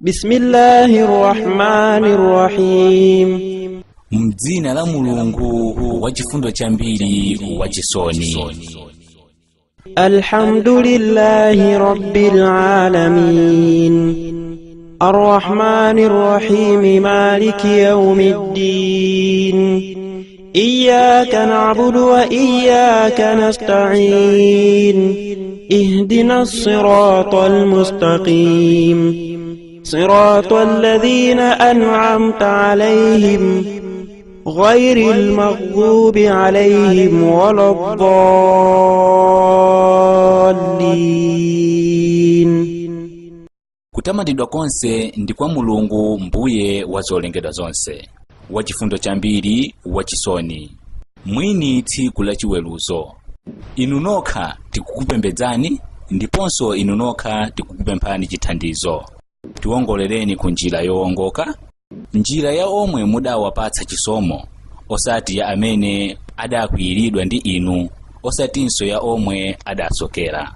Bismillahir Rahmanir Rahim. Mdzina la Mulungu wachifundo chambiri wachisoni. Alhamdulillahi Rabbil Alamin. Ar-Rahmanir Rahim Maliki Yawmiddin. Iyyaka na'budu wa iyyaka nasta'in. Ihdinas siratal mustaqim. Siratal ladzina an'amta 'alaihim ghairil maghdubi 'alaihim waladdallin. Kutamandidwa konse ndi kwa Mulungu mbuye wa zolengedwa zonse, wachifundo chambiri wachisoni, mwini tsiku la chiweruzo. Inu nokha tikukupembedzani, ndiponso inu nokha tikukupemphani chithandizo. Tiwongolereni ku njira yowongoka, njira ya omwe mudawapatsa chisomo, osati ya amene adakwiyiridwa ndi inu, osatinso ya omwe adasokera.